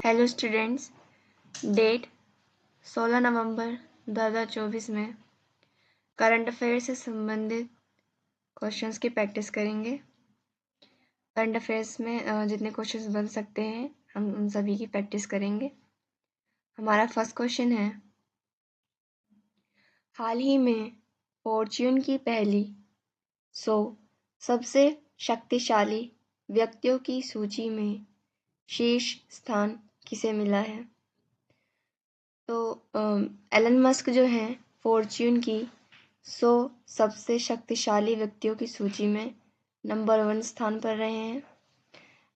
Hello students, date 16 नवंबर 2024 में current affair से संबंधित क्वेश्चंस की प्रैक्टिस करेंगे। करंट अफेयर्स में जितने क्वेश्चंस बन सकते हैं हम उन सभी की प्रैक्टिस करेंगे। हमारा फर्स्ट क्वेश्चन है, हाल ही में फॉर्च्यून की पहली 100 सबसे शक्तिशाली व्यक्तियों की सूची में शीर्ष स्थान किसे मिला है? तो एलन मस्क जो हैं फॉर्च्यून की 100 सबसे शक्तिशाली व्यक्तियों की सूची में नंबर 1 स्थान पर रहे हैं।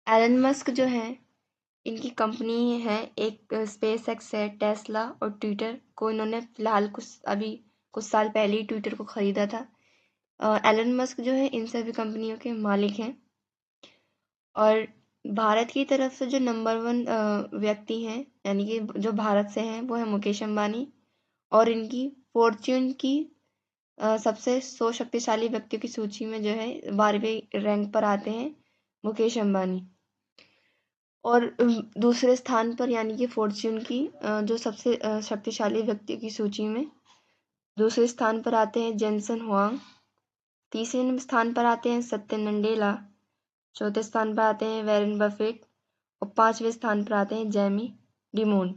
एलन मस्क जो हैं इनकी कंपनी है, एक स्पेस एक्स है, टेस्ला और ट्विटर को इन्होंने फिलहाल कुछ साल पहले ही ट्विटर को खरीदा था। एलन मस्क जो है इन सभी कंपनियों के मालिक हैं। और भारत की तरफ से जो नंबर 1 व्यक्ति हैं यानी कि जो भारत से हैं वो है मुकेश अंबानी, और इनकी फॉर्च्यून की सबसे 100 शक्तिशाली व्यक्तियों की सूची में जो है 12वें रैंक पर आते हैं मुकेश अंबानी। और दूसरे स्थान पर यानी कि फॉर्च्यून की जो सबसे शक्तिशाली व्यक्तियों की सूची में दूसरे स्थान पर आते हैं जेनसन हुआंग। तीसरे स्थान पर आते हैं सत्य नंडेला। चौथे स्थान पर आते हैं वॉरेन बफेट और 5वें स्थान पर आते हैं जेमी डिमोन।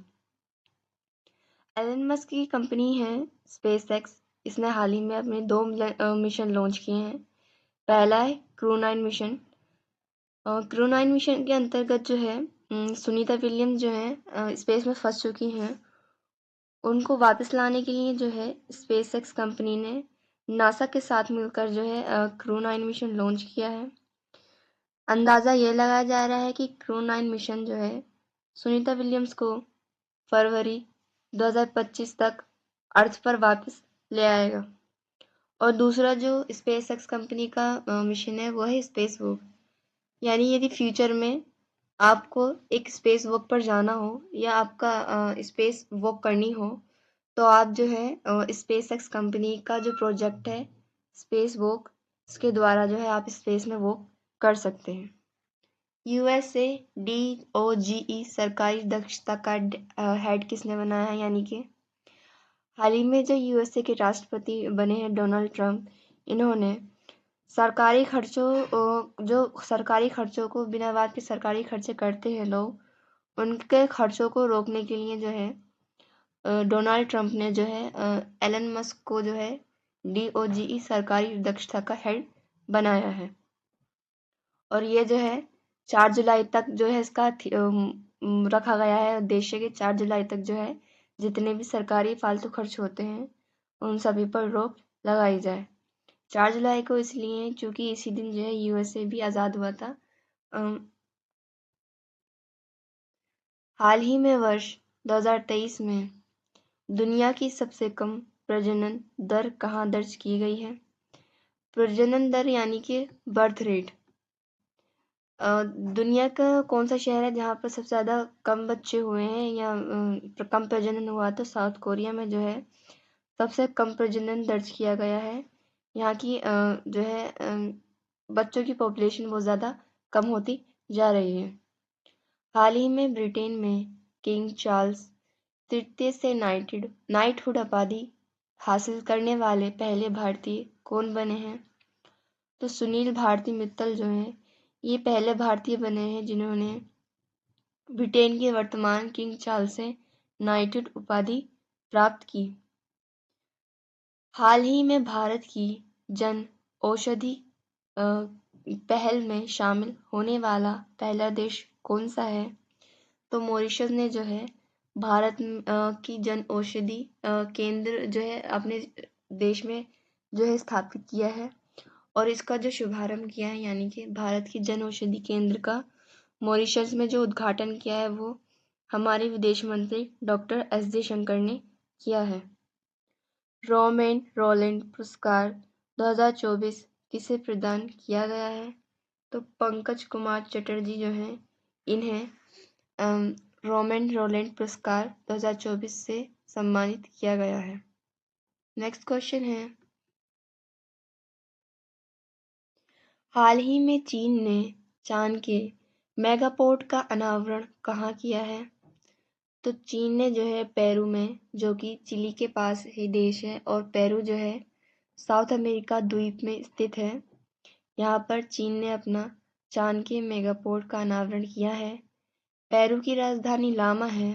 एलन मस्क की कंपनी है स्पेस एक्स। इसने हाल ही में अपने 2 मिशन लॉन्च किए हैं। पहला है क्रू 9 मिशन। क्रू 9 मिशन के अंतर्गत जो है सुनीता विलियम्स जो है स्पेस में फंस चुकी हैं, उनको वापस लाने के लिए जो है स्पेस एक्स कंपनी ने नासा के साथ मिलकर जो है क्रू 9 मिशन लॉन्च किया है। अंदाज़ा ये लगाया जा रहा है कि क्रू 9 मिशन जो है सुनीता विलियम्स को फरवरी 2025 तक अर्थ पर वापस ले आएगा। और दूसरा जो स्पेस एक्स कंपनी का मिशन है वो है स्पेस वॉक। यानी यदि फ्यूचर में आपको एक स्पेस वॉक पर जाना हो या आपका स्पेस वॉक करनी हो तो आप जो है स्पेस एक्स कंपनी का जो प्रोजेक्ट है स्पेस वॉक, इसके द्वारा जो है आप स्पेस में वॉक कर सकते हैं। यूएसए DOGE सरकारी दक्षता का हेड किसने बनाया है? यानी कि हाल ही में जो यूएसए के राष्ट्रपति बने हैं डोनाल्ड ट्रंप, इन्होंने सरकारी खर्चों को बिना बात के सरकारी खर्चे करते हैं लोग, उनके खर्चों को रोकने के लिए जो है डोनाल्ड ट्रंप ने जो है एलन मस्क को जो है DOGE सरकारी दक्षता का हेड बनाया है। और ये जो है 4 जुलाई तक जो है इसका रखा गया है उद्देश्य के 4 जुलाई तक जो है जितने भी सरकारी फालतू खर्च होते हैं उन सभी पर रोक लगाई जाए। 4 जुलाई को इसलिए क्योंकि इसी दिन जो है यूएसए भी आज़ाद हुआ था। हाल ही में वर्ष 2023 में दुनिया की सबसे कम प्रजनन दर कहाँ दर्ज की गई है? प्रजनन दर यानी कि बर्थ रेट। दुनिया का कौन सा शहर है जहाँ पर सबसे ज़्यादा कम बच्चे हुए हैं या कम प्रजनन हुआ? तो साउथ कोरिया में जो है सबसे कम प्रजनन दर्ज किया गया है। यहाँ की जो है बच्चों की पॉपुलेशन बहुत ज़्यादा कम होती जा रही है। हाल ही में ब्रिटेन में किंग चार्ल्स तृतीय से नाइटहुड उपाधि हासिल करने वाले पहले भारतीय कौन बने हैं? तो सुनील भारती मित्तल जो हैं ये पहले भारतीय बने हैं जिन्होंने ब्रिटेन के वर्तमान किंग चार्ल्स से नाइटहुड उपाधि प्राप्त की। हाल ही में भारत की जन औषधि पहल में शामिल होने वाला पहला देश कौन सा है? तो मॉरिशस ने जो है भारत की जन औषधि केंद्र जो है अपने देश में जो है स्थापित किया है और इसका जो शुभारंभ किया है यानी कि भारत की जन औषधि केंद्र का मॉरिशस में जो उद्घाटन किया है वो हमारे विदेश मंत्री डॉक्टर एस जयशंकर ने किया है। रोमेन रोलैंड पुरस्कार 2024 किसे प्रदान किया गया है? तो पंकज कुमार चटर्जी जो हैं इन्हें रोमेन रोलैंड पुरस्कार 2024 से सम्मानित किया गया है। नेक्स्ट क्वेश्चन है, हाल ही में चीन ने चांद के मेगापोर्ट का अनावरण कहाँ किया है? तो चीन ने जो है पेरू में, जो कि चिली के पास ही देश है, और पेरू जो है साउथ अमेरिका द्वीप में स्थित है, यहाँ पर चीन ने अपना चांद के मेगापोर्ट का अनावरण किया है। पेरू की राजधानी लामा है।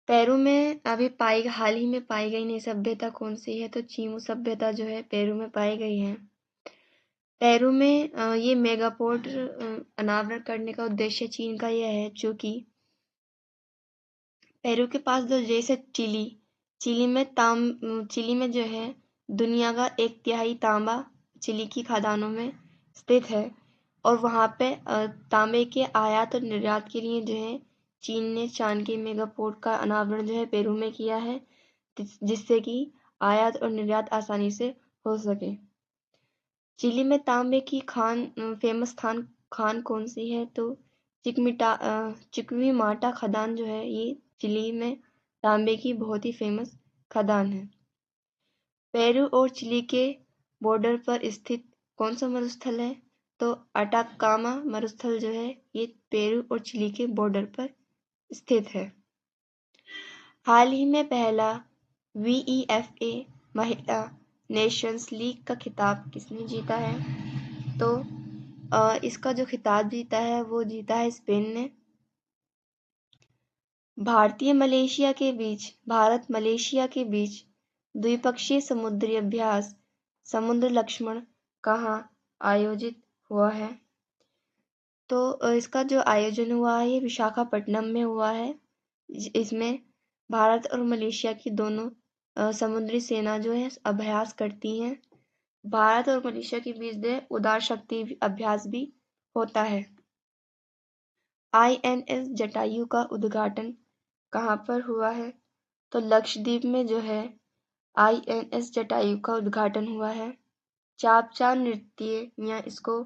पेरू में अभी हाल ही में पाई गई नई सभ्यता कौन सी है? तो चीमू सभ्यता जो है पेरू में पाई गई है। पेरू में ये मेगापोर्ट अनावरण करने का उद्देश्य चीन का यह है, चूंकि पेरू के पास जो देश है चिली में जो है दुनिया का 1/3 तांबा चिली की खदानों में स्थित है, और वहाँ पे तांबे के आयात और निर्यात के लिए जो है चीन ने चांद के मेगापोर्ट का अनावरण जो है पेरू में किया है, जिससे कि आयात और निर्यात आसानी से हो सके। चिली में तांबे की फेमस खान कौन सी है? तो चिक्विमाटा खदान जो है ये चिली में तांबे की बहुत ही फेमस खदान है। पेरू और चिली के बॉर्डर पर स्थित कौन सा मरुस्थल है? तो अटाकामा मरुस्थल जो है ये पेरू और चिली के बॉर्डर पर स्थित है। हाल ही में पहला VEFA महिला नेशंस लीग का खिताब किसने जीता है? तो इसका जो खिताब जीता है वो जीता है स्पेन ने। भारत मलेशिया के बीच द्विपक्षीय समुद्री अभ्यास समुद्र लक्ष्मण कहाँ आयोजित हुआ है? तो इसका जो आयोजन हुआ है ये विशाखापट्टनम में हुआ है। इसमें भारत और मलेशिया की दोनों समुद्री सेना जो है अभ्यास करती हैं। भारत और मलेशिया के बीच उदार शक्ति अभ्यास भी होता है। INS जटायु का उद्घाटन कहाँ पर हुआ है? तो लक्षद्वीप में जो है INS जटायु का उद्घाटन हुआ है। चापचा नृत्य या इसको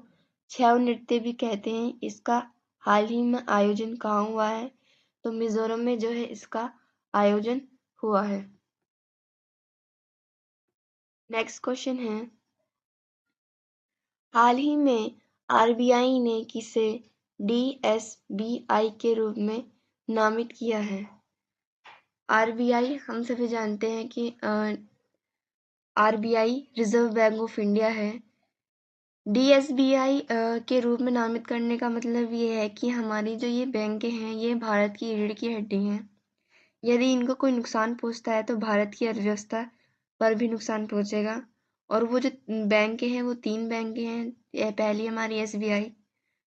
छेव नृत्य भी कहते हैं, इसका हाल ही में आयोजन कहाँ हुआ है? तो मिजोरम में जो है इसका आयोजन हुआ है। नेक्स्ट क्वेश्चन है, हाल ही में RBI ने किसे DSBI के रूप में नामित किया है? RBI हम सभी जानते हैं कि RBI reserve bank of India है। DSBI के रूप में नामित करने का मतलब ये है कि हमारी जो ये बैंक हैं ये भारत की रीढ़ की हड्डी हैं। यदि इनको कोई नुकसान पहुंचता है तो भारत की अर्थव्यवस्था पर भी नुकसान पहुंचेगा। और वो जो बैंक हैं वो 3 बैंक हैं। पहली हमारी SBI,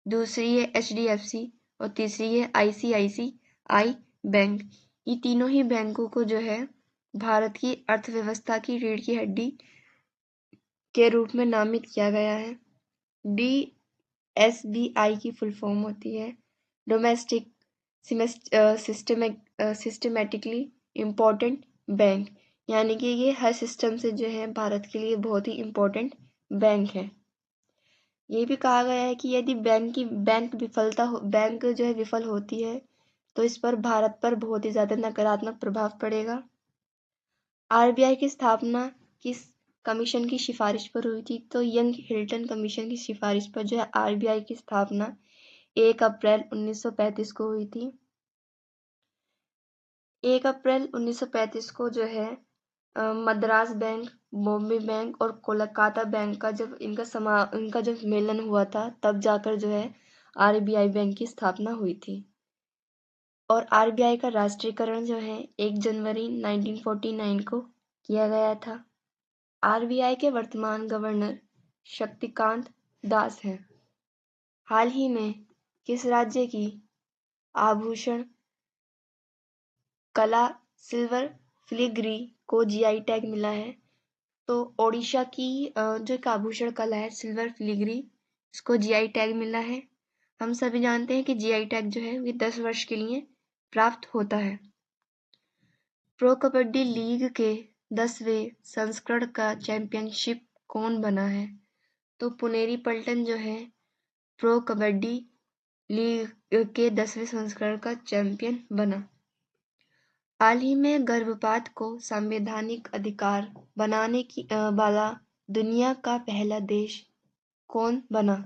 दूसरी है HDFC और तीसरी है ICICI बैंक। ये तीनों ही बैंकों को जो है भारत की अर्थव्यवस्था की रीढ़ की हड्डी के रूप में नामित किया गया है। DSBI की फुल फॉर्म होती है डोमेस्टिक सिस्टमेटिकली इम्पोर्टेंट बैंक, यानी कि ये हर सिस्टम से जो है भारत के लिए बहुत ही इम्पोर्टेंट बैंक है। ये भी कहा गया है कि यदि बैंक जो है विफल होती है तो इस पर भारत पर बहुत ही ज़्यादा नकारात्मक प्रभाव पड़ेगा। RBI की स्थापना किस कमीशन की सिफारिश पर हुई थी? तो यंग हिल्टन कमीशन की सिफारिश पर जो है RBI की स्थापना 1 अप्रैल 1935 को हुई थी। 1 अप्रैल 1935 को जो है मद्रास बैंक, बॉम्बे बैंक और कोलकाता बैंक का जब इनका जब मेलन हुआ था तब जाकर जो है RBI बैंक की स्थापना हुई थी। और RBI का राष्ट्रीयकरण जो है 1 जनवरी 1949 को किया गया था। RBI के वर्तमान गवर्नर शक्तिकांत दास हैं। हाल ही में किस राज्य की आभूषण कला सिल्वर फिलिग्री को GI टैग मिला है? तो ओडिशा की जो एक आभूषण कला है सिल्वर फिलिग्री, इसको GI टैग मिला है। हम सभी जानते हैं कि GI टैग जो है ये 10 वर्ष के लिए प्राप्त होता है। प्रो कबड्डी लीग के 10वें संस्करण का चैंपियनशिप कौन बना है? तो पुनेरी पल्टन जो है प्रो कबड्डी लीग के 10वें संस्करण का चैंपियन बना। हाल ही में गर्भपात को संवैधानिक अधिकार बनाने वाला दुनिया का पहला देश कौन बना?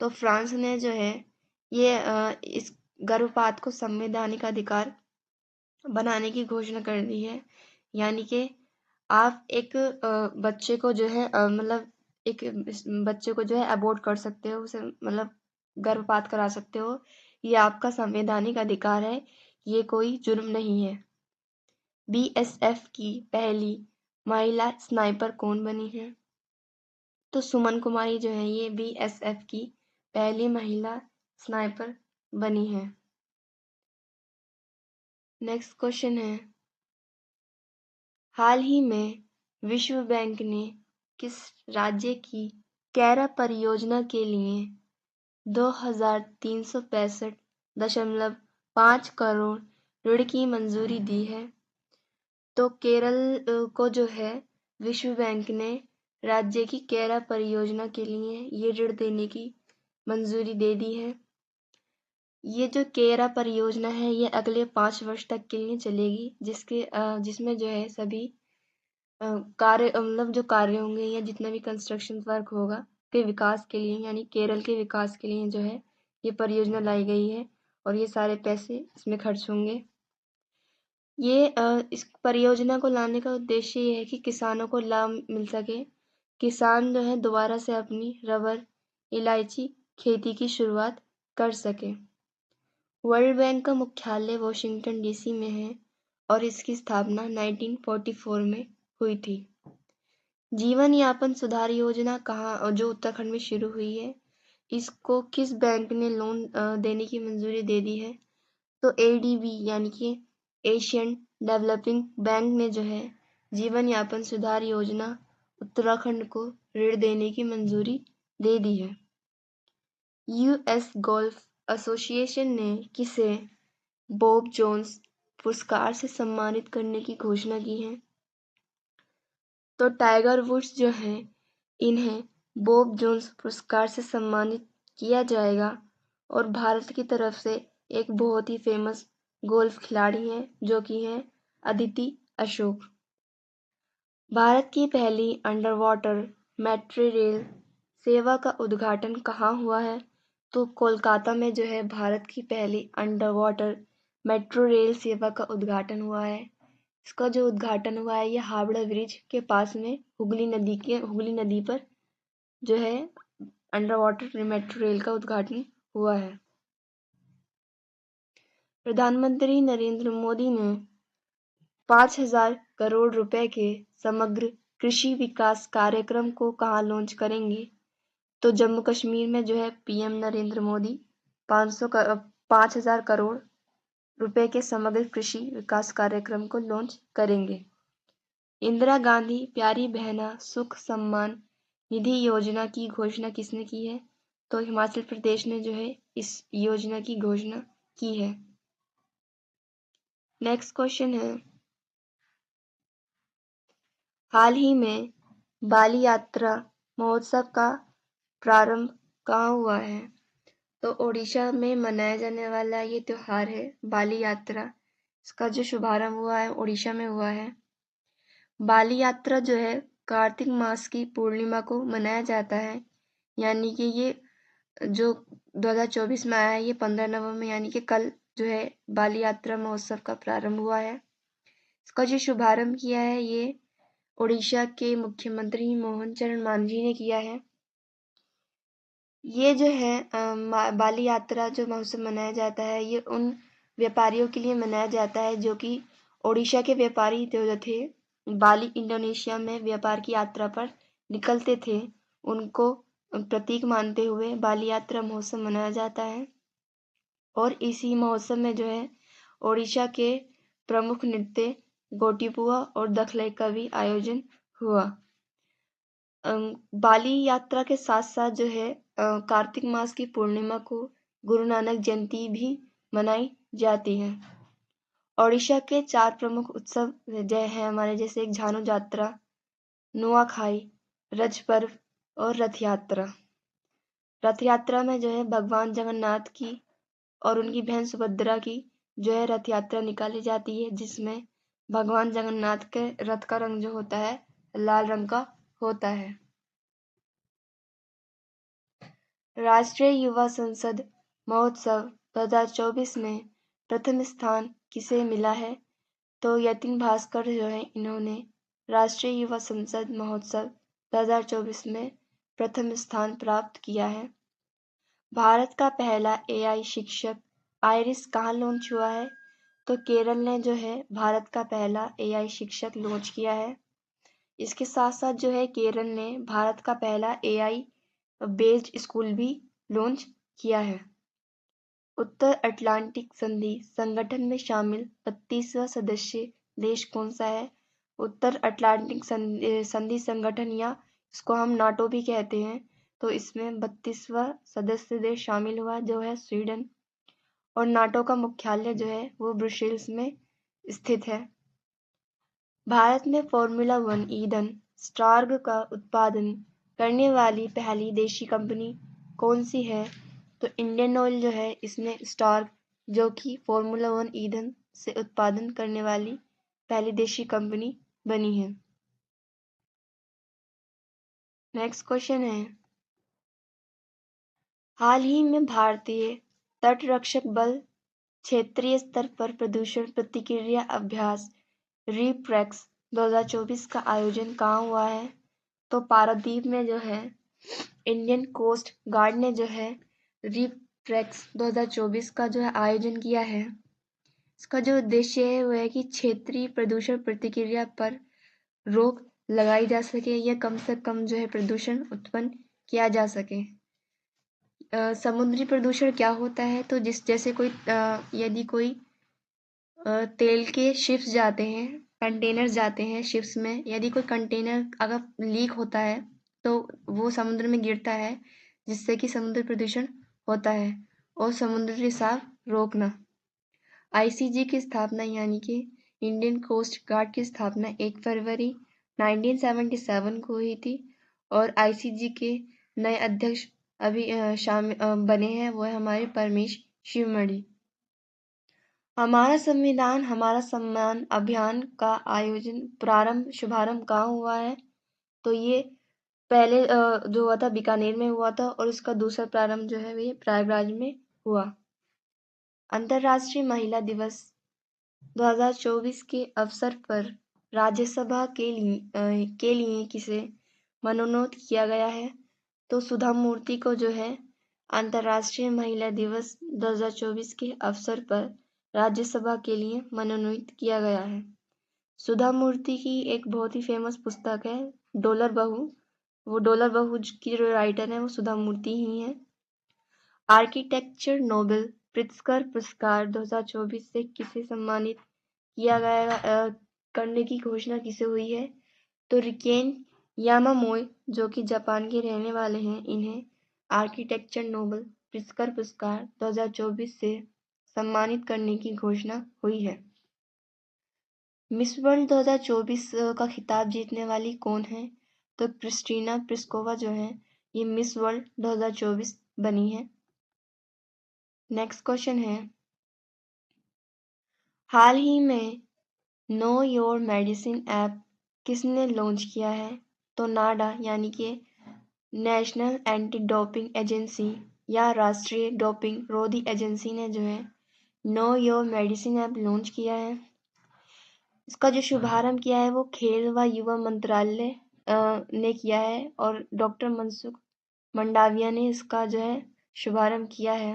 तो फ्रांस ने जो है ये गर्भपात को संवैधानिक अधिकार बनाने की घोषणा कर दी है। यानी कि आप एक बच्चे को जो है मतलब एक बच्चे को जो है अबॉर्ट कर सकते हो, उसे मतलब गर्भपात करा सकते हो। ये आपका संवैधानिक अधिकार है, ये कोई जुर्म नहीं है। बीएसएफ की पहली महिला स्नाइपर कौन बनी है? तो सुमन कुमारी जो है ये बीएसएफ की पहली महिला स्नाइपर बनी है। नेक्स्ट क्वेश्चन है, हाल ही में विश्व बैंक ने किस राज्य की कैरा परियोजना के लिए 2,365.5 करोड़ ऋण की मंजूरी दी है? तो केरल को जो है विश्व बैंक ने राज्य की कैरा परियोजना के लिए ये ऋण देने की मंजूरी दे दी है। ये जो कैरा परियोजना है ये अगले 5 वर्ष तक के लिए चलेगी, जिसमें जो है सभी कार्य मतलब जो कार्य होंगे या जितना भी कंस्ट्रक्शन वर्क होगा के विकास के लिए, यानी केरल के विकास के लिए जो है ये परियोजना लाई गई है और ये सारे पैसे इसमें खर्च होंगे। इस परियोजना को लाने का उद्देश्य ये है कि किसानों को लाभ मिल सके। किसान जो है दोबारा से अपनी रबर, इलायची खेती की शुरुआत कर सके। वर्ल्ड बैंक का मुख्यालय वॉशिंगटन डीसी में है और इसकी स्थापना 1944 में हुई थी। जीवन यापन सुधार योजना कहाँ जो उत्तराखंड में शुरू हुई है, इसको किस बैंक ने लोन देने की मंजूरी दे दी है? तो एडीबी यानी कि एशियन डेवलपिंग बैंक ने जो है जीवन यापन सुधार योजना उत्तराखंड को ऋण देने की मंजूरी दे दी है। यूएस गोल्फ एसोसिएशन ने किसे बॉब जोन्स पुरस्कार से सम्मानित करने की घोषणा की है? तो टाइगर वुड्स जो हैं इन्हें बॉब जोन्स पुरस्कार से सम्मानित किया जाएगा और भारत की तरफ से एक बहुत ही फेमस गोल्फ खिलाड़ी हैं जो कि हैं अदिति अशोक। भारत की पहली अंडर वाटर मेट्रो रेल सेवा का उद्घाटन कहाँ हुआ है? तो कोलकाता में जो है भारत की पहली अंडर वाटर मेट्रो रेल सेवा का उद्घाटन हुआ है। इसका जो उद्घाटन हुआ है ये हावड़ा ब्रिज के पास में हुगली नदी पर जो है अंडर वाटर मेट्रो रेल का उद्घाटन हुआ है। प्रधानमंत्री नरेंद्र मोदी ने 5,000 करोड़ रुपए के समग्र कृषि विकास कार्यक्रम को कहाँ लॉन्च करेंगे? तो जम्मू कश्मीर में जो है पीएम नरेंद्र मोदी 5,000 करोड़ रुपए के समग्र कृषि विकास कार्यक्रम को लॉन्च करेंगे। इंदिरा गांधी प्यारी बहना सुख सम्मान निधि योजना की घोषणा किसने की है? तो हिमाचल प्रदेश ने जो है इस योजना की घोषणा की है। नेक्स्ट क्वेश्चन है, हाल ही में बाली यात्रा महोत्सव का प्रारंभ कहाँ हुआ है? तो ओडिशा में मनाया जाने वाला ये त्योहार है बाली यात्रा। इसका जो शुभारंभ हुआ है ओडिशा में हुआ है। बाली यात्रा जो है कार्तिक मास की पूर्णिमा को मनाया जाता है, यानी कि ये जो 2024 में आया है ये 15 नवंबर यानी कि कल जो है बाली यात्रा महोत्सव का प्रारंभ हुआ है। इसका जो शुभारंभ किया है ये ओडिशा के मुख्यमंत्री मोहन चरण मांझी ने किया है। ये जो है बाली यात्रा जो महोत्सव मनाया जाता है ये उन व्यापारियों के लिए मनाया जाता है जो कि ओडिशा के व्यापारी जो थे बाली इंडोनेशिया में व्यापार की यात्रा पर निकलते थे, उनको प्रतीक मानते हुए बाली यात्रा महोत्सव मनाया जाता है। और इसी महोत्सव में जो है ओडिशा के प्रमुख नृत्य गोटीपुआ और दखलई का भी आयोजन हुआ। बाली यात्रा के साथ साथ जो है कार्तिक मास की पूर्णिमा को गुरु नानक जयंती भी मनाई जाती है। ओडिशा के 4 प्रमुख उत्सव जो है हमारे, जैसे एक झानु यात्रा, नुआखाई, रज पर्व और रथ यात्रा। रथ यात्रा में जो है भगवान जगन्नाथ की और उनकी बहन सुभद्रा की जो है रथ यात्रा निकाली जाती है, जिसमें भगवान जगन्नाथ के रथ का रंग जो होता है लाल रंग का होता है। राष्ट्रीय युवा संसद महोत्सव 2024 में प्रथम स्थान किसे मिला है? तो यतिन भास्कर जो है इन्होंने राष्ट्रीय युवा संसद महोत्सव 2024 में प्रथम स्थान प्राप्त किया है। भारत का पहला एआई शिक्षक आइरिस कहाँ लॉन्च हुआ है? तो केरल ने जो है भारत का पहला एआई शिक्षक लॉन्च किया है। इसके साथ साथ जो है केरल ने भारत का पहला एआई बेस्ड स्कूल भी लॉन्च किया है। उत्तर अटलांटिक संधि संगठन में शामिल 32वां सदस्य देश कौन सा है? उत्तर अटलांटिक संधि संगठन या इसको हम नाटो भी कहते हैं। तो इसमें 32वां सदस्य देश शामिल हुआ जो है स्वीडन। और नाटो का मुख्यालय जो है वो ब्रुसेल्स में स्थित है। भारत में फॉर्मूला 1 ईंधन स्टार्ग का उत्पादन करने वाली पहली देशी कंपनी कौन सी है? तो इंडियन ऑयल जो है इसमें स्टार्ग जो कि फॉर्मूला 1 ईंधन से उत्पादन करने वाली पहली देशी कंपनी बनी है। नेक्स्ट क्वेश्चन है, हाल ही में भारतीय तटरक्षक बल क्षेत्रीय स्तर पर प्रदूषण प्रतिक्रिया अभ्यास रिप्रेक्स 2024 का आयोजन कहाँ हुआ है? तो पारादीप में जो है इंडियन कोस्ट गार्ड ने जो है रिप्रेक्स 2024 का जो है आयोजन किया है। इसका जो उद्देश्य है वो है कि क्षेत्रीय प्रदूषण प्रतिक्रिया पर रोक लगाई जा सके या कम से कम जो है प्रदूषण उत्पन्न किया जा सके। समुद्री प्रदूषण क्या होता है? तो जैसे कोई यदि कोई तेल के शिप्स जाते हैं, कंटेनर जाते हैं शिप्स में, यदि कोई कंटेनर अगर लीक होता है तो वो समुद्र में गिरता है जिससे कि समुद्र प्रदूषण होता है। और समुद्र रिसाव रोकना। आईसीजी की स्थापना यानी कि इंडियन कोस्ट गार्ड की स्थापना 1 फरवरी 1977 को हुई थी। और आईसीजी के नए अध्यक्ष अभी बने हैं, वो है हमारे परमेश शिवमणि। हमारा संविधान हमारा सम्मान अभियान का आयोजन शुभारंभ कहाँ हुआ है? तो ये पहले जो हुआ था बीकानेर में हुआ था और इसका दूसरा प्रारंभ जो है वो प्रयागराज में हुआ। अंतर्राष्ट्रीय महिला दिवस 2024 के अवसर पर राज्यसभा के लिए किसे मनोनीत किया गया है? तो सुधा मूर्ति को जो है अंतर्राष्ट्रीय महिला दिवस 2024 के अवसर पर राज्यसभा के लिए मनोनीत किया गया है। सुधा मूर्ति की एक बहुत ही फेमस पुस्तक है डॉलर बहू। वो डॉलर बहू की जो राइटर है वो सुधा मूर्ति ही है। आर्किटेक्चर नोबेल प्रित्जकर पुरस्कार 2024 से किसे सम्मानित किया गया करने की घोषणा किसे हुई है? तो रिकेन यामामोए जो कि जापान के रहने वाले हैं, इन्हें आर्किटेक्चर नोबेल प्रित्जकर पुरस्कार 2024 से सम्मानित करने की घोषणा हुई है। मिस वर्ल्ड 2024 का खिताब जीतने वाली कौन है? तो क्रिस्टीना प्लिस्कोवा जो है ये मिस वर्ल्ड 2024 बनी है। नेक्स्ट क्वेश्चन है, हाल ही में नो योर मेडिसिन ऐप किसने लॉन्च किया है? तो नाडा यानी कि नेशनल एंटी डोपिंग एजेंसी या राष्ट्रीय डोपिंग रोधी एजेंसी ने जो है know your medicine app launch किया है। इसका जो शुभारंभ किया है वो खेल व युवा मंत्रालय ने किया है और डॉक्टर मनसुख मंडाविया ने इसका जो है शुभारंभ किया है।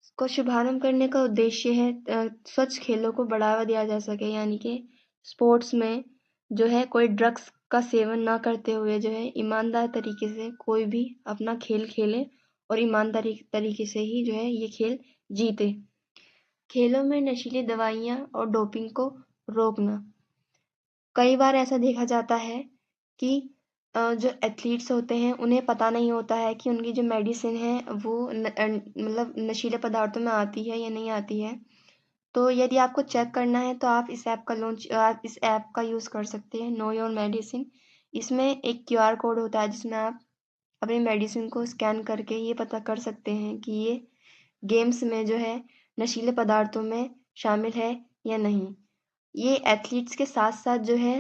इसको शुभारंभ करने का उद्देश्य है स्वच्छ खेलों को बढ़ावा दिया जा सके, यानी कि स्पोर्ट्स में जो है कोई ड्रग्स का सेवन ना करते हुए जो है ईमानदार तरीके से कोई भी अपना खेल खेले और ईमानदारी तरीके से ही जो है ये खेल जीते। खेलों में नशीली दवाइयाँ और डोपिंग को रोकना। कई बार ऐसा देखा जाता है कि जो एथलीट्स होते हैं उन्हें पता नहीं होता है कि उनकी जो मेडिसिन है वो मतलब नशीले पदार्थों में आती है या नहीं आती है। तो यदि आपको चेक करना है तो आप इस ऐप का यूज़ कर सकते हैं, नो योर मेडिसिन। इसमें एक QR कोड होता है जिसमें आप अपनी मेडिसिन को स्कैन करके ये पता कर सकते हैं कि ये गेम्स में जो है नशीले पदार्थों में शामिल है या नहीं। ये एथलीट्स के साथ साथ जो है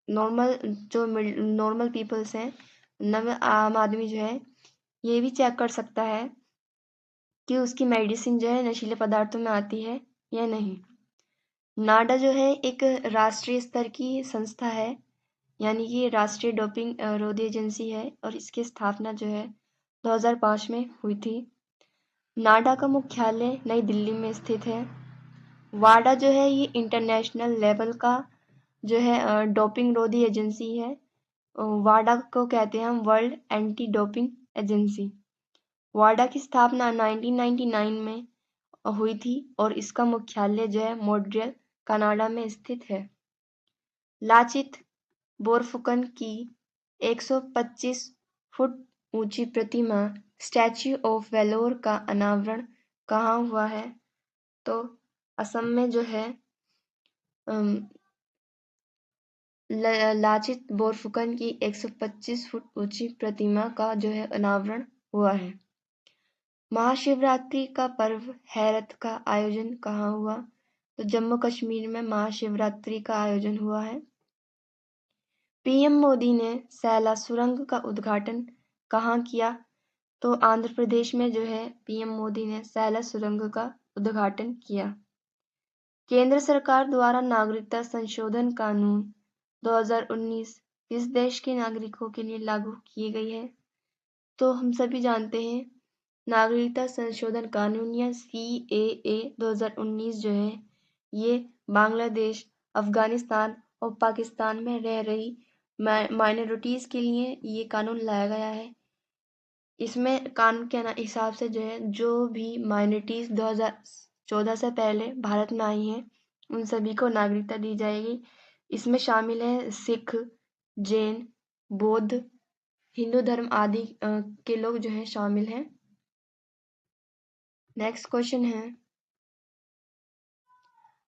नॉर्मल पीपल्स हैं, आम आदमी जो है ये भी चेक कर सकता है कि उसकी मेडिसिन जो है नशीले पदार्थों में आती है या नहीं। नाडा जो है एक राष्ट्रीय स्तर की संस्था है, यानी कि राष्ट्रीय डोपिंग रोधी एजेंसी है, और इसकी स्थापना जो है 2005 में हुई थी। नाडा का मुख्यालय नई दिल्ली में स्थित है। वाडा जो है ये इंटरनेशनल लेवल का जो है डोपिंग रोधी एजेंसी है। वाडा को कहते हैं हम वर्ल्ड एंटी डोपिंग एजेंसी। वाडा की स्थापना 1999 में हुई थी और इसका मुख्यालय जो है मॉन्ट्रियल कनाडा में स्थित है। लाचित बोरफुकन की 125 फुट ऊंची प्रतिमा स्टैच्यू ऑफ वेलोर का अनावरण कहाँ हुआ है? तो असम में जो है लाचित बोरफुकन की 125 फुट ऊंची प्रतिमा का जो है अनावरण हुआ है। महाशिवरात्रि का पर्व हैरत का आयोजन कहाँ हुआ? तो जम्मू कश्मीर में महाशिवरात्रि का आयोजन हुआ है। पीएम मोदी ने सैला सुरंग का उद्घाटन कहाँ किया? तो आंध्र प्रदेश में जो है पीएम मोदी ने सैला सुरंग का उद्घाटन किया। केंद्र सरकार द्वारा नागरिकता संशोधन कानून 2019 किस देश के नागरिकों के लिए लागू की गई है? तो हम सभी जानते हैं नागरिकता संशोधन कानून या CAA 2019 जो है ये बांग्लादेश, अफगानिस्तान और पाकिस्तान में रह रही माइनॉरिटीज़ के लिए ये कानून लाया गया है। इसमें कानून के हिसाब से जो है जो भी माइनॉरिटीज़ 2014 से पहले भारत में आई हैं उन सभी को नागरिकता दी जाएगी। इसमें शामिल है सिख, जैन, बौद्ध, हिंदू धर्म आदि के लोग जो है शामिल हैं। नेक्स्ट क्वेश्चन है,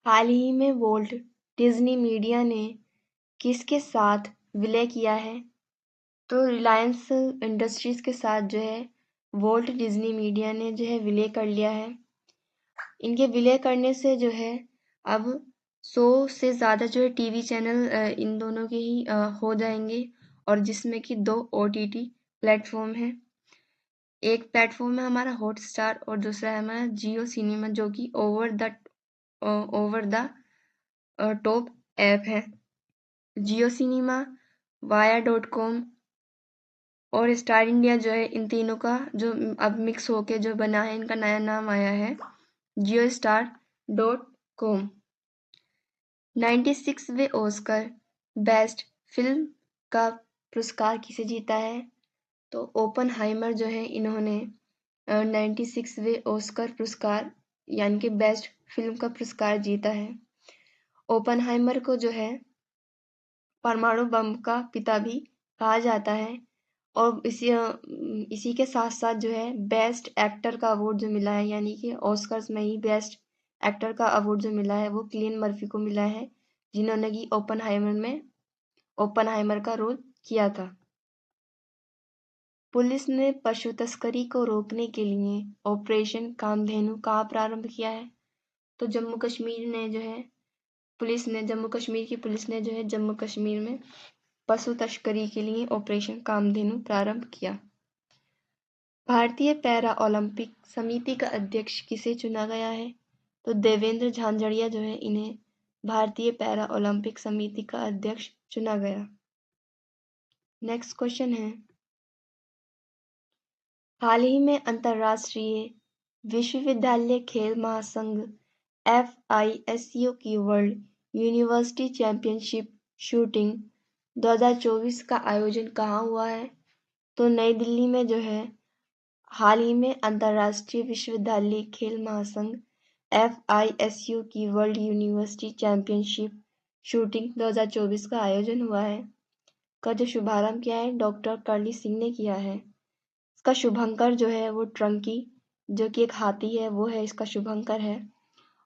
हाल ही में वॉल्ट डिज्नी मीडिया ने किसके साथ विलय किया है? तो रिलायंस इंडस्ट्रीज के साथ जो है वॉल्ट डिज्नी मीडिया ने जो है विलय कर लिया है। इनके विलय करने से जो है अब 100 से ज़्यादा जो है टीवी चैनल इन दोनों के ही हो जाएंगे, और जिसमें कि 2 OTT प्लेटफॉर्म हैं। एक प्लेटफॉर्म है हमारा हॉटस्टार और दूसरा है हमारा जियो सिनेमा, जो कि ओवर द टॉप ऐप है। जियो सिनेमा, वाया.com और स्टार इंडिया जो है इन तीनों का जो अब मिक्स होके जो बना है, इनका नया नाम आया है JioStar.com। 96वें ऑस्कर बेस्ट फिल्म का पुरस्कार किसे जीता है? तो ओपनहाइमर जो है इन्होंने 96वें ऑस्कर पुरस्कार यानी कि बेस्ट फिल्म का पुरस्कार जीता है। ओपनहाइमर को जो है परमाणु बम का पिता भी कहा जाता है, और इसी के साथ साथ जो है बेस्ट एक्टर का अवार्ड जो मिला है, यानी कि ऑस्कर्स में ही बेस्ट एक्टर का अवार्ड जो मिला है वो किलियन मर्फी को मिला है, जिन्होंने कि ओपनहाइमर का रोल किया था। पुलिस ने पशु तस्करी को रोकने के लिए ऑपरेशन कामधेनु कहाँ प्रारंभ किया है? तो जम्मू कश्मीर की पुलिस ने जो है जम्मू कश्मीर में पशु तस्करी के लिए ऑपरेशन कामधेनु प्रारंभ किया। भारतीय पैरा ओलंपिक समिति का अध्यक्ष किसे चुना गया है? तो देवेंद्र झांझड़िया जो है इन्हें भारतीय पैरा ओलंपिक समिति का अध्यक्ष चुना गया। नेक्स्ट क्वेश्चन है, हाल ही में अंतर्राष्ट्रीय विश्वविद्यालय खेल महासंघ FISU की वर्ल्ड यूनिवर्सिटी चैंपियनशिप शूटिंग 2024 का आयोजन कहाँ हुआ है? तो नई दिल्ली में जो है हाल ही में अंतर्राष्ट्रीय विश्वविद्यालय खेल महासंघ FISU की वर्ल्ड यूनिवर्सिटी चैंपियनशिप शूटिंग 2024 का आयोजन हुआ है। का जो शुभारंभ किया है डॉक्टर कर्ली सिंह ने किया है। इसका शुभंकर जो है वो ट्रंकी, जो कि एक हाथी है, वो है इसका शुभंकर है।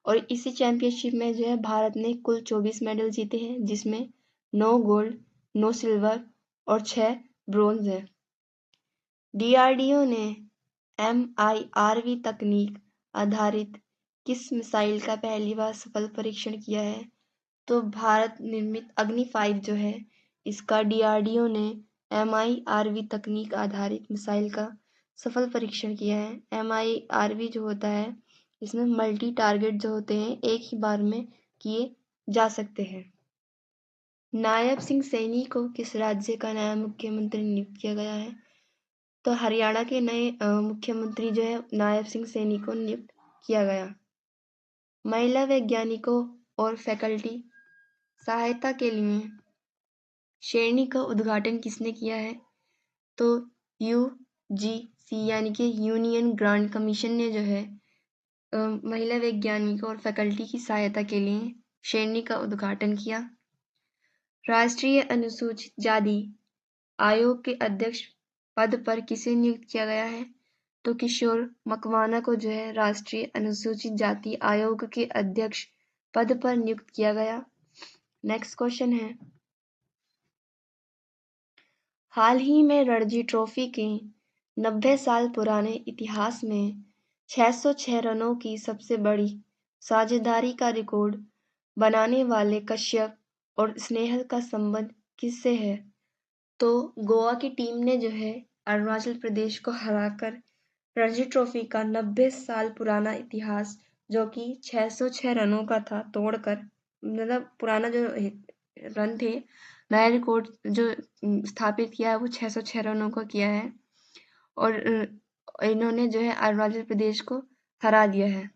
और इसी चैंपियनशिप में जो है भारत ने कुल 24 मेडल जीते हैं, जिसमें 9 गोल्ड, 9 सिल्वर और 6 ब्रोंज है। DRDO ने MIRV तकनीक आधारित किस मिसाइल का पहली बार सफल परीक्षण किया है? तो भारत निर्मित अग्नि 5 जो है इसका DRDO ने MIRV तकनीक आधारित मिसाइल का सफल परीक्षण किया है। MIRV जो होता है, इसमें मल्टी टारगेट जो होते हैं एक ही बार में किए जा सकते हैं। नायब सिंह सैनी को किस राज्य का नया मुख्यमंत्री नियुक्त किया गया है? तो हरियाणा के नए मुख्यमंत्री जो है नायब सिंह सैनी को नियुक्त किया गया। महिला वैज्ञानिकों और फैकल्टी सहायता के लिए श्रेणी का उद्घाटन किसने किया है? तो UGC यानी कि यूनियन ग्रांट कमीशन ने जो है महिला वैज्ञानिकों और फैकल्टी की सहायता के लिए श्रेणी का उद्घाटन किया। राष्ट्रीय अनुसूचित जाति आयोग के अध्यक्ष पद पर किसे नियुक्त किया गया है? तो किशोर मकवाना को जो है राष्ट्रीय अनुसूचित जाति आयोग के अध्यक्ष पद पर नियुक्त किया गया। नेक्स्ट क्वेश्चन है, हाल ही में रणजी ट्रॉफी के 90 साल पुराने इतिहास में 606 रनों की सबसे बड़ी साझेदारी का रिकॉर्ड बनाने वाले कश्यप और स्नेहल का संबंध किससे है? तो गोवा की टीम ने जो है अरुणाचल प्रदेश को हराकर रणजी ट्रॉफी का 90 साल पुराना इतिहास जो कि 606 रनों का था तोड़कर, मतलब पुराना जो रन थे, नया रिकॉर्ड जो स्थापित किया है वो 606 रनों का किया है और इन्होंने जो है अरुणाचल प्रदेश को हरा दिया है।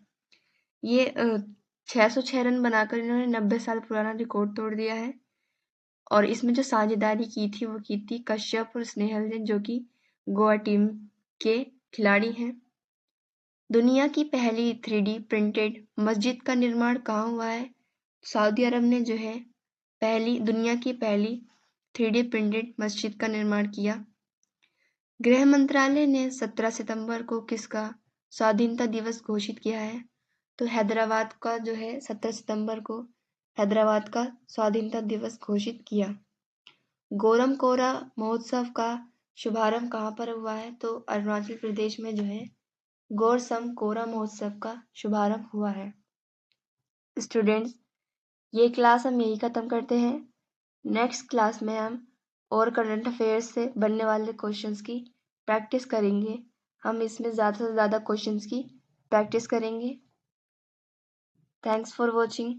ये 606 रन बनाकर इन्होंने 90 साल पुराना रिकॉर्ड तोड़ दिया है और इसमें जो साझेदारी की थी वो की थी कश्यप और स्नेहल ने, जो कि गोवा टीम के खिलाड़ी हैं। दुनिया की पहली 3D प्रिंटेड मस्जिद का निर्माण कहाँ हुआ है? सऊदी अरब ने जो है दुनिया की पहली 3D प्रिंटेड मस्जिद का निर्माण किया। गृह मंत्रालय ने 17 सितंबर को किसका स्वाधीनता दिवस घोषित किया है? तो हैदराबाद का जो है 17 सितंबर को हैदराबाद का स्वाधीनता दिवस घोषित किया। गोरम कोरा महोत्सव का शुभारंभ कहाँ पर हुआ है? तो अरुणाचल प्रदेश में जो है गोरसम कोरा महोत्सव का शुभारंभ हुआ है। स्टूडेंट्स, ये क्लास हम यही खत्म करते हैं। नेक्स्ट क्लास में हम और करंट अफेयर्स से बनने वाले क्वेश्चंस की प्रैक्टिस करेंगे। हम इसमें ज़्यादा से ज़्यादा क्वेश्चंस की प्रैक्टिस करेंगे। Thanks for watching.